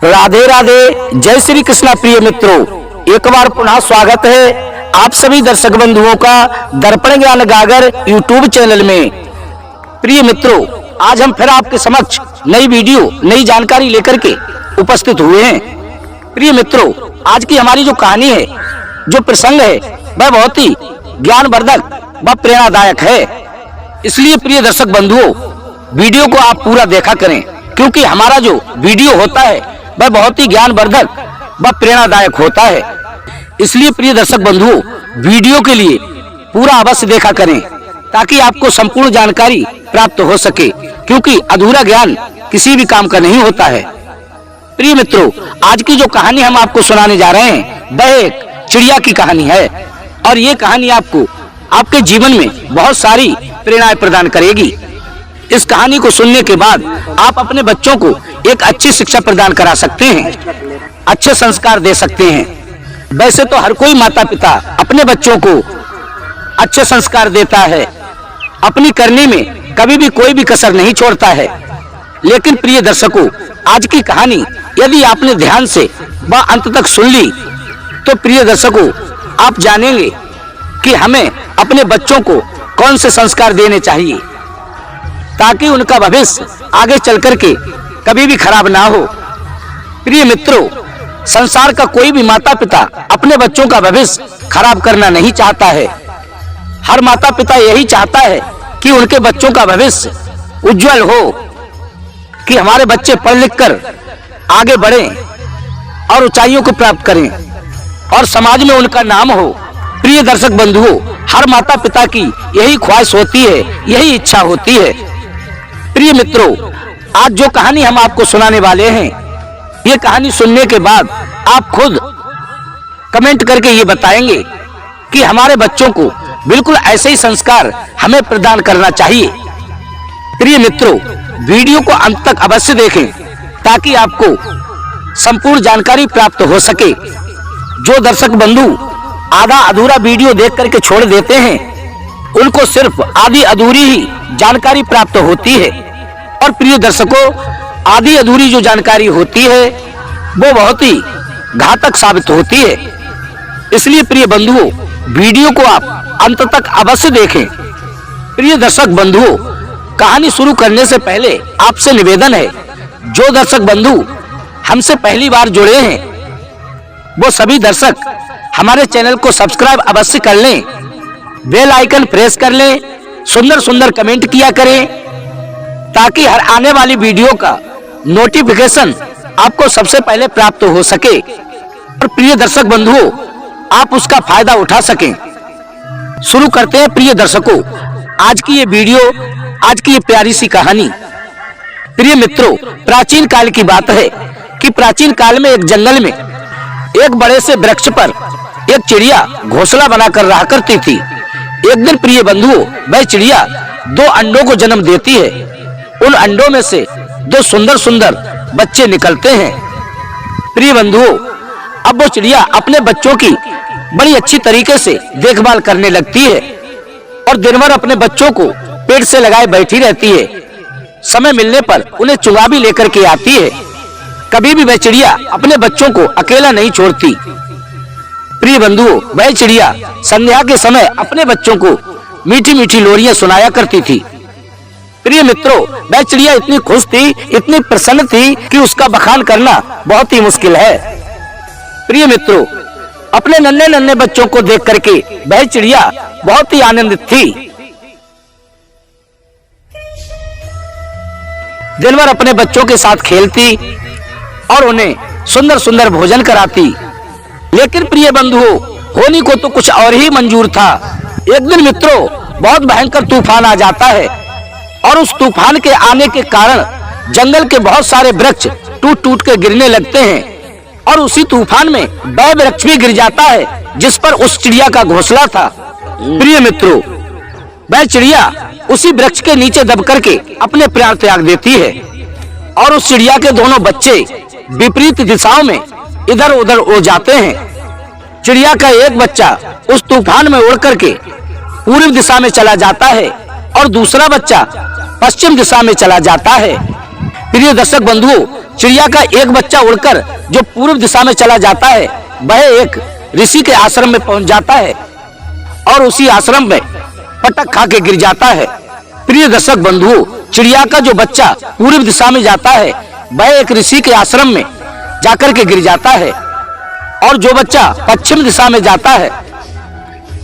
राधे राधे, जय श्री कृष्णा। प्रिय मित्रों, एक बार पुनः स्वागत है आप सभी दर्शक बंधुओं का दर्पण ज्ञान गागर यूट्यूब चैनल में। प्रिय मित्रों, आज हम फिर आपके समक्ष नई वीडियो नई जानकारी लेकर के उपस्थित हुए हैं। प्रिय मित्रों, आज की हमारी जो कहानी है, जो प्रसंग है, वह बहुत ही ज्ञानवर्धक व प्रेरणादायक है। इसलिए प्रिय दर्शक बंधुओं, वीडियो को आप पूरा देखा करें, क्योंकि हमारा जो वीडियो होता है वह बहुत ही ज्ञानवर्धक व प्रेरणादायक होता है। इसलिए प्रिय दर्शक बंधुओं, वीडियो के लिए पूरा अवश्य देखा करें ताकि आपको संपूर्ण जानकारी प्राप्त हो सके, क्योंकि अधूरा ज्ञान किसी भी काम का नहीं होता है। प्रिय मित्रों, आज की जो कहानी हम आपको सुनाने जा रहे हैं वह एक चिड़िया की कहानी है, और ये कहानी आपको आपके जीवन में बहुत सारी प्रेरणाएं प्रदान करेगी। इस कहानी को सुनने के बाद आप अपने बच्चों को एक अच्छी शिक्षा प्रदान करा सकते हैं, अच्छे संस्कार दे सकते हैं। वैसे तो हर कोई माता पिता अपने बच्चों को अच्छे संस्कार देता है, अपनी करनी में कभी भी कोई भी कसर नहीं छोड़ता है। लेकिन प्रिय दर्शकों, आज की कहानी यदि आपने ध्यान से व अंत तक सुन ली तो प्रिय दर्शकों, आप जानेंगे कि हमें अपने बच्चों को कौन से संस्कार देने चाहिए ताकि उनका भविष्य आगे चल करके कभी भी खराब ना हो। प्रिय मित्रों, संसार का कोई भी माता पिता अपने बच्चों का भविष्य खराब करना नहीं चाहता है। हर माता पिता यही चाहता है कि उनके बच्चों का भविष्य उज्जवल हो, कि हमारे बच्चे पढ़ लिख कर आगे बढ़ें और ऊंचाइयों को प्राप्त करें और समाज में उनका नाम हो। प्रिय दर्शक बंधुओं, हर माता पिता की यही ख्वाहिश होती है, यही इच्छा होती है। प्रिय मित्रों, आज जो कहानी हम आपको सुनाने वाले हैं, ये कहानी सुनने के बाद आप खुद कमेंट करके ये बताएंगे कि हमारे बच्चों को बिल्कुल ऐसे ही संस्कार हमें प्रदान करना चाहिए। प्रिय मित्रों, वीडियो को अंत तक अवश्य देखें ताकि आपको संपूर्ण जानकारी प्राप्त हो सके। जो दर्शक बंधु आधा अधूरा वीडियो देख करके छोड़ देते हैं, उनको सिर्फ आधी अधूरी ही जानकारी प्राप्त होती है। और प्रिय दर्शकों, आधी अधूरी जो जानकारी होती है वो बहुत ही घातक साबित होती है। इसलिए प्रिय बंधुओं, वीडियो को आप अंत तक अवश्य देखें। प्रिय दर्शक बंधुओं, कहानी शुरू करने से पहले आपसे निवेदन है, जो दर्शक बंधु हमसे पहली बार जुड़े हैं वो सभी दर्शक हमारे चैनल को सब्सक्राइब अवश्य कर लें, बेल आइकन प्रेस कर लें, सुंदर सुंदर कमेंट किया करें ताकि हर आने वाली वीडियो का नोटिफिकेशन आपको सबसे पहले प्राप्त हो सके और प्रिय दर्शक बंधुओं, आप उसका फायदा उठा सकें। शुरू करते हैं प्रिय दर्शकों आज की ये वीडियो, आज की ये प्यारी सी कहानी। प्रिय मित्रों, प्राचीन काल की बात है कि प्राचीन काल में एक जंगल में एक बड़े से वृक्ष पर एक चिड़िया घोंसला बनाकर रहा करती थी। एक दिन प्रिय बंधुओं, वह चिड़िया 2 अंडों को जन्म देती है। उन अंडों में से 2 सुंदर सुंदर बच्चे निकलते हैं। प्रिय बंधुओं, अब वो चिड़िया अपने बच्चों की बड़ी अच्छी तरीके से देखभाल करने लगती है और दिन भर अपने बच्चों को पेट से लगाए बैठी रहती है। समय मिलने पर उन्हें चुंगा भी लेकर के आती है। कभी भी वह चिड़िया अपने बच्चों को अकेला नहीं छोड़ती। प्रिय बंधुओं, वह चिड़िया संध्या के समय अपने बच्चों को मीठी मीठी लोरियां सुनाया करती थी। प्रिय मित्रों, वह चिड़िया इतनी खुश थी, इतनी प्रसन्न थी कि उसका बखान करना बहुत ही मुश्किल है। प्रिय मित्रों, अपने नन्हे नन्हे बच्चों को देख करके वह चिड़िया बहुत ही आनंदित थी। दिन भर अपने बच्चों के साथ खेलती और उन्हें सुंदर सुंदर भोजन कराती। लेकिन प्रिय बंधुओं, होनी को तो कुछ और ही मंजूर था। एक दिन मित्रों, बहुत भयंकर तूफान आ जाता है और उस तूफान के आने के कारण जंगल के बहुत सारे वृक्ष टूट टूट के गिरने लगते हैं और उसी तूफान में वह वृक्ष भी गिर जाता है जिस पर उस चिड़िया का घोंसला था। प्रिय मित्रों, वह चिड़िया उसी वृक्ष के नीचे दब करके अपने प्राण त्याग देती है और उस चिड़िया के दोनों बच्चे विपरीत दिशाओं में इधर उधर उड़ जाते हैं। चिड़िया का एक बच्चा उस तूफान में उड़ करके पूर्व दिशा में चला जाता है और दूसरा बच्चा पश्चिम दिशा में चला जाता है। प्रिय दर्शक बंधुओं, चिड़िया का एक बच्चा उड़कर जो पूर्व दिशा में चला जाता है, वह एक ऋषि के आश्रम में पहुंच जाता है और उसी आश्रम में पटक खा के गिर जाता है। प्रिय दर्शक बंधुओं, चिड़िया का जो बच्चा पूर्व दिशा में जाता है, वह एक ऋषि के आश्रम में जाकर के गिर जाता है, और जो बच्चा पश्चिम दिशा में जाता है,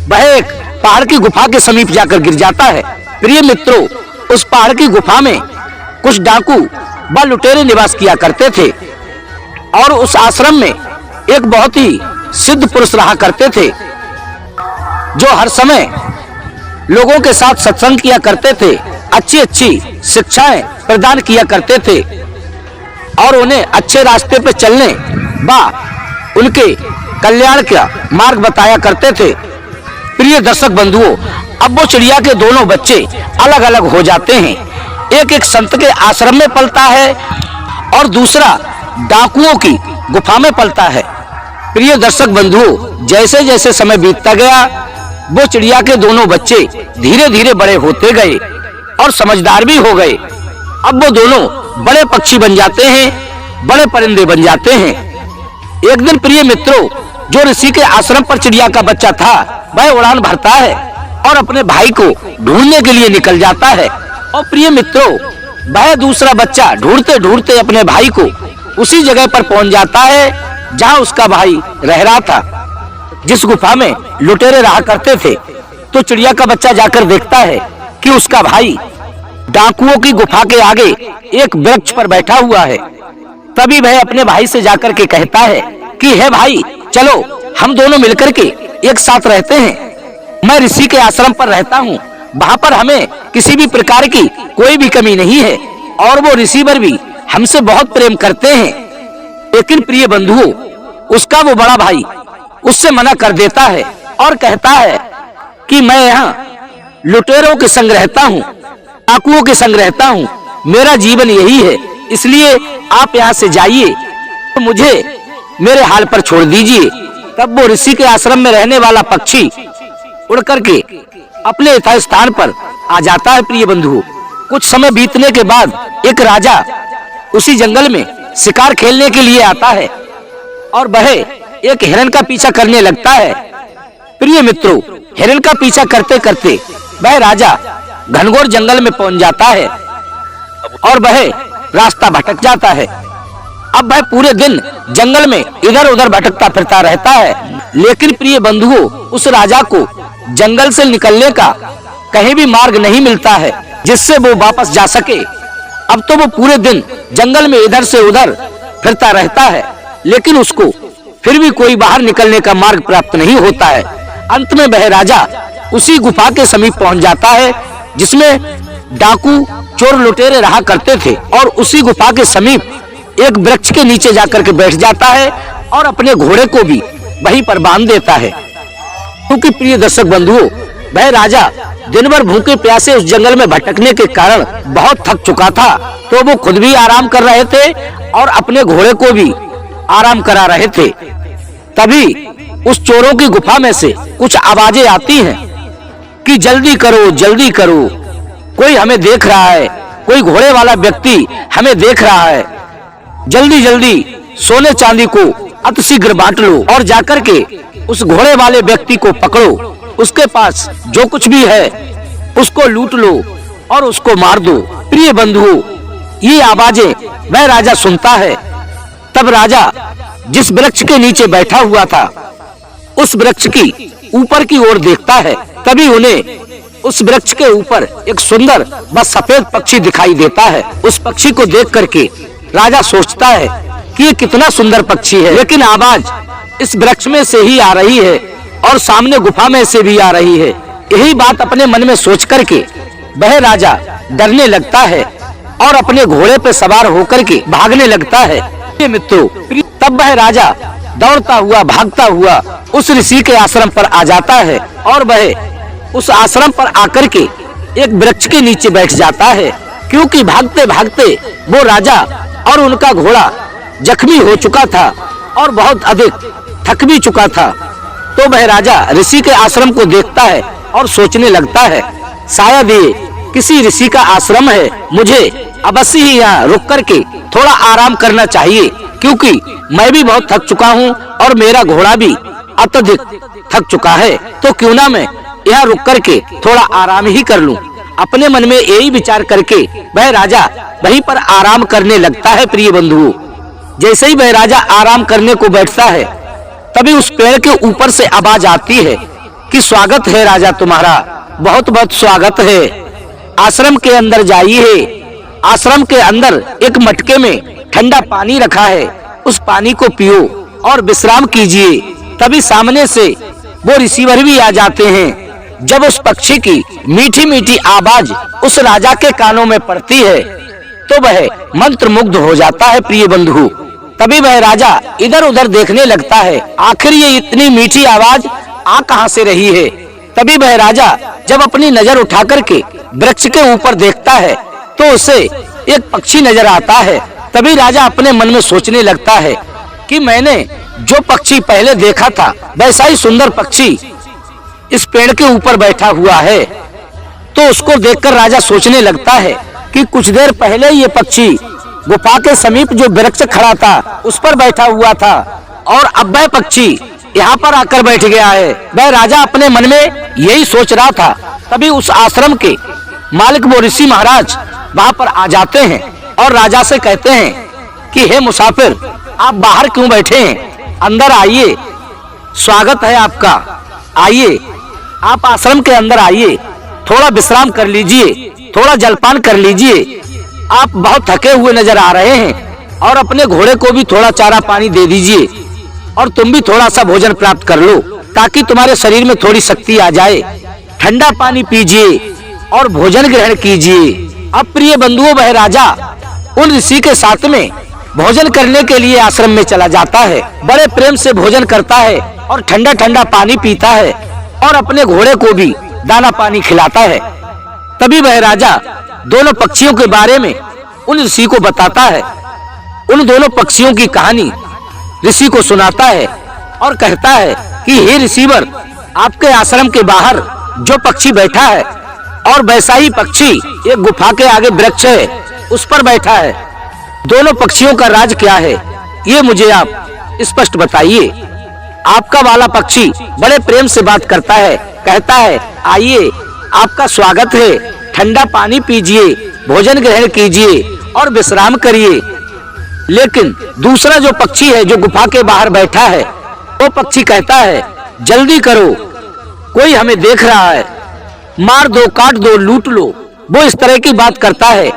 वह एक पहाड़ की गुफा के समीप जाकर गिर जाता है। प्रिय मित्रों, उस पहाड़ की गुफा में कुछ डाकू व लुटेरे निवास किया करते थे, और उस आश्रम में एक बहुत ही सिद्ध पुरुष रहा करते थे, जो हर समय लोगों के साथ सत्संग किया करते थे, अच्छी अच्छी शिक्षाएं प्रदान किया करते थे, और उन्हें अच्छे रास्ते पर चलने व उनके कल्याण का मार्ग बताया करते थे। प्रिय दर्शक बंधुओं, अब वो चिड़िया के दोनों बच्चे अलग अलग हो जाते हैं। एक एक संत के आश्रम में पलता है और दूसरा डाकुओं की गुफा में पलता है। प्रिय दर्शक बंधुओं, जैसे जैसे समय बीतता गया, वो चिड़िया के दोनों बच्चे धीरे धीरे बड़े होते गए और समझदार भी हो गए। अब वो दोनों बड़े पक्षी बन जाते हैं, बड़े परिंदे बन जाते हैं। एक दिन प्रिय मित्रों, जो ऋषि के आश्रम पर चिड़िया का बच्चा था, वह उड़ान भरता है और अपने भाई को ढूंढने के लिए निकल जाता है। और प्रिय मित्रों, वह दूसरा बच्चा ढूंढते ढूंढते अपने भाई को उसी जगह पर पहुंच जाता है जहां उसका भाई रह रहा था, जिस गुफा में लुटेरे रहा करते थे। तो चिड़िया का बच्चा जाकर देखता है कि उसका भाई डाकुओं की गुफा के आगे एक वृक्ष पर बैठा हुआ है। तभी वह अपने भाई से जाकर के कहता है कि हे भाई, चलो हम दोनों मिलकर के एक साथ रहते हैं। मैं ऋषि के आश्रम पर रहता हूँ, वहाँ पर हमें किसी भी प्रकार की कोई भी कमी नहीं है, और वो ऋषिवर भी हमसे बहुत प्रेम करते हैं। लेकिन प्रिय बंधुओं, उसका वो बड़ा भाई उससे मना कर देता है और कहता है कि मैं यहाँ लुटेरों के संग रहता हूँ, डाकुओं के संग रहता हूँ, मेरा जीवन यही है, इसलिए आप यहाँ से जाइए, तो मुझे मेरे हाल पर छोड़ दीजिए। तब वो ऋषि के आश्रम में रहने वाला पक्षी उड़ करके अपने यथार्थ स्थान पर आ जाता है। प्रिय बंधुओं, कुछ समय बीतने के बाद एक राजा उसी जंगल में शिकार खेलने के लिए आता है और वह एक हिरण का पीछा करने लगता है। प्रिय मित्रों, हिरण का पीछा करते करते वह राजा घनघोर जंगल में पहुंच जाता है और वह रास्ता भटक जाता है। अब वह पूरे दिन जंगल में इधर उधर भटकता फिरता रहता है, लेकिन प्रिय बंधुओं, उस राजा को जंगल से निकलने का कहीं भी मार्ग नहीं मिलता है जिससे वो वापस जा सके। अब तो वो पूरे दिन जंगल में इधर से उधर फिरता रहता है, लेकिन उसको फिर भी कोई बाहर निकलने का मार्ग प्राप्त नहीं होता है। अंत में वह राजा उसी गुफा के समीप पहुंच जाता है जिसमें डाकू चोर लुटेरे रहा करते थे, और उसी गुफा के समीप एक वृक्ष के नीचे जाकर के बैठ जाता है और अपने घोड़े को भी वहीं पर बांध देता है। क्योंकि प्रिय दर्शक बंधुओं, वह राजा दिन भर भूखे प्यासे उस जंगल में भटकने के कारण बहुत थक चुका था, तो वो खुद भी आराम कर रहे थे और अपने घोड़े को भी आराम करा रहे थे। तभी उस चोरों की गुफा में से कुछ आवाजें आती हैं कि जल्दी करो, जल्दी करो, कोई हमें देख रहा है, कोई घोड़े वाला व्यक्ति हमें देख रहा है, जल्दी जल्दी सोने चांदी को अतिशीघ्र बांट लो और जाकर के उस घोड़े वाले व्यक्ति को पकड़ो, उसके पास जो कुछ भी है उसको लूट लो और उसको मार दो। प्रिय बंधुओं, ये आवाजें वह राजा सुनता है। तब राजा जिस वृक्ष के नीचे बैठा हुआ था, उस वृक्ष की ऊपर की ओर देखता है। तभी उन्हें उस वृक्ष के ऊपर एक सुंदर व सफेद पक्षी दिखाई देता है। उस पक्षी को देख करके राजा सोचता है कि ये कितना सुंदर पक्षी है, लेकिन आवाज इस वृक्ष में से ही आ रही है और सामने गुफा में से भी आ रही है। यही बात अपने मन में सोच करके वह राजा डरने लगता है और अपने घोड़े पे सवार होकर के भागने लगता है। मित्रों, तब वह राजा दौड़ता हुआ भागता हुआ उस ऋषि के आश्रम पर आ जाता है और वह उस आश्रम पर आकर के एक वृक्ष के नीचे बैठ जाता है, क्योंकि भागते भागते वो राजा और उनका घोड़ा जख्मी हो चुका था और बहुत अधिक थक भी चुका था। तो वह राजा ऋषि के आश्रम को देखता है और सोचने लगता है, शायद ये किसी ऋषि का आश्रम है, मुझे अवश्य ही यहाँ रुक करके थोड़ा आराम करना चाहिए, क्योंकि मैं भी बहुत थक चुका हूँ और मेरा घोड़ा भी अत्यधिक थक चुका है। तो क्यों ना मैं यहाँ रुक करके थोड़ा आराम ही कर लूं। अपने मन में यही विचार करके वह राजा वहीं पर आराम करने लगता है। प्रिय बंधुओं, जैसे ही वह राजा आराम करने को बैठता है, तभी उस पेड़ के ऊपर से आवाज आती है कि स्वागत है राजा तुम्हारा, बहुत बहुत स्वागत है। आश्रम के अंदर जाइए। आश्रम के अंदर एक मटके में ठंडा पानी रखा है, उस पानी को पियो और विश्राम कीजिए। तभी सामने से वो रिसीवर भी आ जाते हैं। जब उस पक्षी की मीठी मीठी आवाज उस राजा के कानों में पड़ती है, तो वह मंत्रमुग्ध हो जाता है। प्रिय बंधु, तभी वह राजा इधर उधर देखने लगता है, आखिर ये इतनी मीठी आवाज आ कहां से रही है। तभी वह राजा जब अपनी नजर उठा करके वृक्ष के ऊपर देखता है, तो उसे एक पक्षी नजर आता है। तभी राजा अपने मन में सोचने लगता है कि मैंने जो पक्षी पहले देखा था, वैसा ही सुंदर पक्षी इस पेड़ के ऊपर बैठा हुआ है। तो उसको देखकर राजा सोचने लगता है कि कुछ देर पहले ये पक्षी गुफा के समीप जो वृक्ष खड़ा था, उस पर बैठा हुआ था, और अब वह पक्षी यहाँ पर आकर बैठ गया है। वह राजा अपने मन में यही सोच रहा था। तभी उस आश्रम के मालिक वो ऋषि महाराज वहाँ पर आ जाते हैं और राजा से कहते हैं कि हे मुसाफिर, आप बाहर क्यों बैठे हैं, अंदर आइए, स्वागत है आपका। आइए, आप आश्रम के अंदर आइए, थोड़ा विश्राम कर लीजिए, थोड़ा जलपान कर लीजिए। आप बहुत थके हुए नजर आ रहे हैं और अपने घोड़े को भी थोड़ा चारा पानी दे दीजिए, और तुम भी थोड़ा सा भोजन प्राप्त कर लो, ताकि तुम्हारे शरीर में थोड़ी शक्ति आ जाए। ठंडा पानी पीजिए और भोजन ग्रहण कीजिए। अब प्रिय बंधुओं, वह राजा उन ऋषि के साथ में भोजन करने के लिए आश्रम में चला जाता है। बड़े प्रेम से भोजन करता है और ठंडा ठंडा पानी पीता है और अपने घोड़े को भी दाना पानी खिलाता है। तभी वह राजा दोनों पक्षियों के बारे में उन ऋषि को बताता है। उन दोनों पक्षियों की कहानी ऋषि को सुनाता है और कहता है कि हे ऋषिवर, आपके आश्रम के बाहर जो पक्षी बैठा है, और वैसा ही पक्षी एक गुफा के आगे वृक्ष है, उस पर बैठा है। दोनों पक्षियों का राज क्या है, ये मुझे आप स्पष्ट बताइए। आपका वाला पक्षी बड़े प्रेम से बात करता है, कहता है आइए, आपका स्वागत है, ठंडा पानी पीजिए, भोजन ग्रहण कीजिए और विश्राम करिए। लेकिन दूसरा जो पक्षी है जो गुफा के बाहर बैठा है, वो पक्षी कहता है जल्दी करो, कोई हमें देख रहा है, मार दो, काट दो, लूट लो। वो इस तरह की बात करता है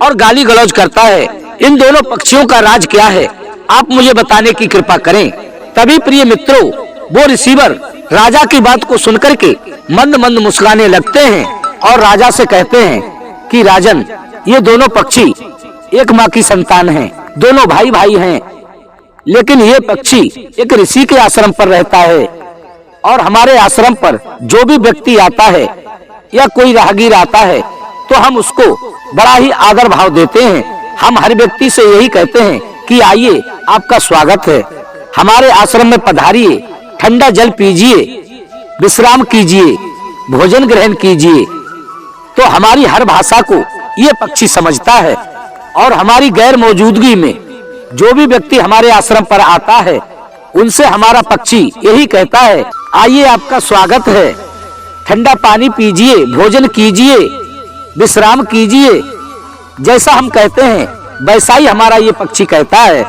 और गाली गलौज करता है। इन दोनों पक्षियों का राज क्या है, आप मुझे बताने की कृपा करें। तभी प्रिय मित्रों, वो रिसीवर राजा की बात को सुनकर के मंद मंद मुस्कुराने लगते हैं और राजा से कहते हैं कि राजन, ये दोनों पक्षी एक माँ की संतान हैं, दोनों भाई भाई हैं। लेकिन ये पक्षी एक ऋषि के आश्रम पर रहता है, और हमारे आश्रम पर जो भी व्यक्ति आता है या कोई राहगीर आता है, तो हम उसको बड़ा ही आदर भाव देते हैं। हम हर व्यक्ति से यही कहते हैं कि आइए, आपका स्वागत है, हमारे आश्रम में पधारिए, ठंडा जल पीजिए, विश्राम कीजिए, भोजन ग्रहण कीजिए। तो हमारी हर भाषा को ये पक्षी समझता है, और हमारी गैर मौजूदगी में जो भी व्यक्ति हमारे आश्रम पर आता है, उनसे हमारा पक्षी यही कहता है आइए, आपका स्वागत है, ठंडा पानी पीजिए, भोजन कीजिए, विश्राम कीजिए। जैसा हम कहते हैं वैसा ही हमारा ये पक्षी कहता है।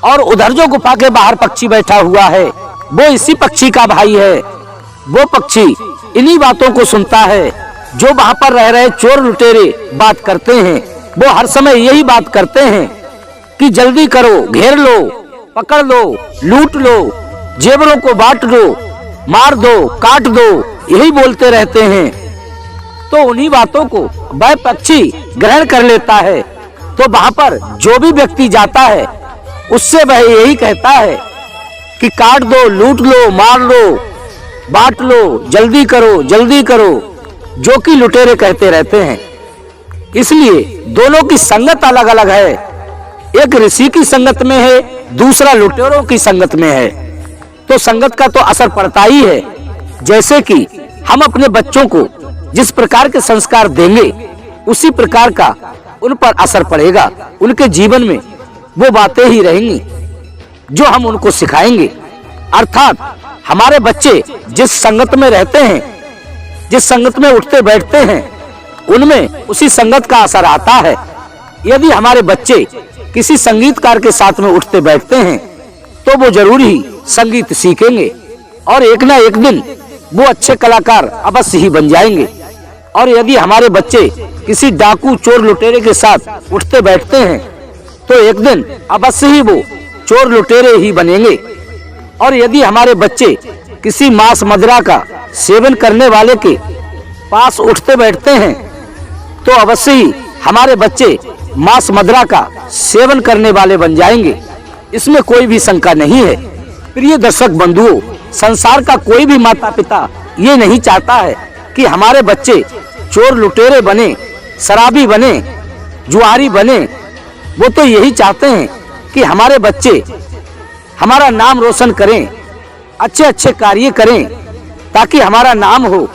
और उधर जो गुफा के बाहर पक्षी बैठा हुआ है, वो इसी पक्षी का भाई है। वो पक्षी इन्हीं बातों को सुनता है जो वहां पर रह रहे चोर लुटेरे बात करते हैं। वो हर समय यही बात करते हैं कि जल्दी करो, घेर लो, पकड़ लो, लूट लो, जेवरों को बांट दो, मार दो, काट दो, यही बोलते रहते हैं। तो उन्हीं बातों को वह पक्षी ग्रहण कर लेता है। तो वहां पर जो भी व्यक्ति जाता है, उससे वह यही कहता है कि काट दो, लूट लो, मार लो, बांट लो, जल्दी करो, जल्दी करो, जो कि लुटेरे कहते रहते हैं। इसलिए दोनों की संगत अलग अलग है। एक ऋषि की संगत में है, दूसरा लुटेरों की संगत में है। तो संगत का तो असर पड़ता ही है। जैसे कि हम अपने बच्चों को जिस प्रकार के संस्कार देंगे उसी प्रकार का उन पर असर पड़ेगा। उनके जीवन में वो बातें ही रहेंगी जो हम उनको सिखाएंगे। अर्थात हमारे बच्चे जिस संगत में रहते हैं, जिस संगत में उठते बैठते हैं, उनमें उसी संगत का असर आता है। यदि हमारे बच्चे किसी संगीतकार के साथ में उठते बैठते हैं तो वो जरूर ही संगीत सीखेंगे और एक ना एक दिन वो अच्छे कलाकार अवश्य ही बन जाएंगे। और यदि हमारे बच्चे किसी डाकू चोर लुटेरे के साथ उठते बैठते हैं तो एक दिन अवश्य ही वो चोर लुटेरे ही बनेंगे। और यदि हमारे बच्चे किसी मांस मदिरा का सेवन करने वाले के पास उठते बैठते हैं तो अवश्य ही हमारे बच्चे मांस मदिरा का सेवन करने वाले बन जाएंगे। इसमें कोई भी शंका नहीं है। प्रिय दर्शक बंधुओं, संसार का कोई भी माता पिता ये नहीं चाहता है कि हमारे बच्चे चोर लुटेरे बने, शराबी बने, जुआरी बने। वो तो यही चाहते हैं कि हमारे बच्चे हमारा नाम रोशन करें, अच्छे अच्छे कार्य करें ताकि हमारा नाम हो।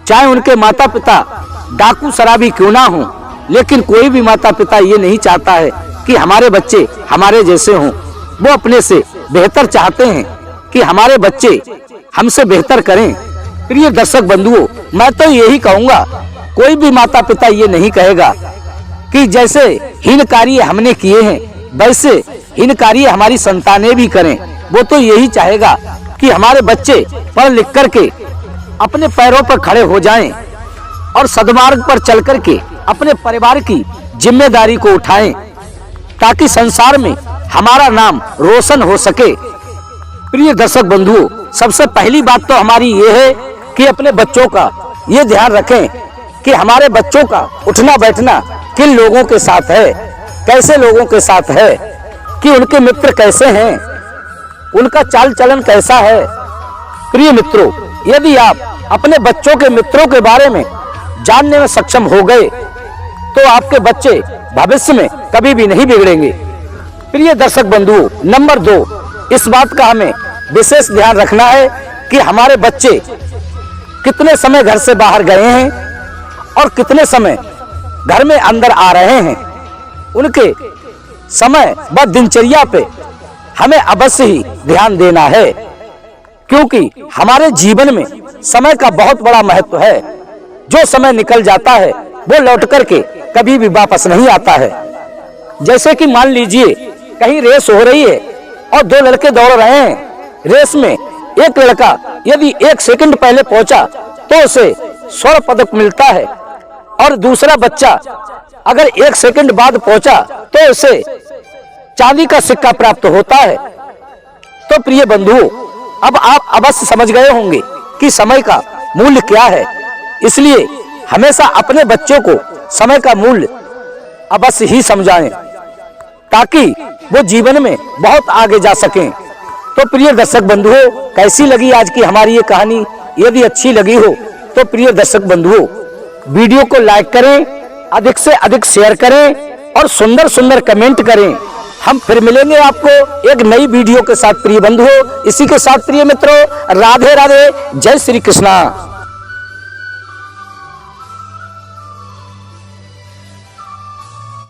चाहे उनके माता पिता डाकू शराबी क्यों ना हो, लेकिन कोई भी माता पिता ये नहीं चाहता है कि हमारे बच्चे हमारे जैसे हों। वो अपने से बेहतर चाहते हैं कि हमारे बच्चे हमसे बेहतर करें। प्रिय दर्शक बंधुओं, मैं तो यही कहूँगा, कोई भी माता पिता ये नहीं कहेगा कि जैसे हीन कार्य हमने किए हैं वैसे हीन कार्य हमारी संतानें भी करें। वो तो यही चाहेगा कि हमारे बच्चे पढ़ लिख करके अपने पैरों पर खड़े हो जाएं और सद्मार्ग पर चल करके अपने परिवार की जिम्मेदारी को उठाएं ताकि संसार में हमारा नाम रोशन हो सके। प्रिय दर्शक बंधुओं, सबसे पहली बात तो हमारी ये है कि अपने बच्चों का ये ध्यान रखें कि हमारे बच्चों का उठना बैठना किन लोगों के साथ है, कैसे लोगों के साथ है, कि उनके मित्र कैसे हैं, उनका चाल चलन कैसा है। प्रिय मित्रों, यदि आप अपने बच्चों के मित्रों के बारे में जानने में सक्षम हो गए तो आपके बच्चे भविष्य में कभी भी नहीं बिगड़ेंगे। प्रिय दर्शक बंधुओं, नंबर 2, इस बात का हमें विशेष ध्यान रखना है कि हमारे बच्चे कितने समय घर से बाहर गए हैं और कितने समय घर में अंदर आ रहे हैं। उनके समय व दिनचर्या पे हमें अवश्य ही ध्यान देना है, क्योंकि हमारे जीवन में समय का बहुत बड़ा महत्व है। जो समय निकल जाता है वो लौट करके कभी भी वापस नहीं आता है। जैसे कि मान लीजिए कहीं रेस हो रही है और 2 लड़के दौड़ रहे हैं। रेस में एक लड़का यदि 1 सेकंड पहले पहुंचा तो उसे स्वर्ण पदक मिलता है और दूसरा बच्चा अगर 1 सेकंड बाद पहुंचा तो उसे चांदी का सिक्का प्राप्त होता है। तो प्रिय बंधुओं, अब आप अवश्य समझ गए होंगे कि समय का मूल्य क्या है। इसलिए हमेशा अपने बच्चों को समय का मूल्य अवश्य ही समझाएं ताकि वो जीवन में बहुत आगे जा सकें। तो प्रिय दर्शक बंधुओं, कैसी लगी आज की हमारी ये कहानी? यदि अच्छी लगी हो तो प्रिय दर्शक बंधुओं, वीडियो को लाइक करें, अधिक से अधिक शेयर करें और सुंदर सुंदर कमेंट करें। हम फिर मिलेंगे आपको एक नई वीडियो के साथ प्रिय बंधुओं। इसी के साथ प्रिय मित्रों, राधे राधे, जय श्री कृष्णा।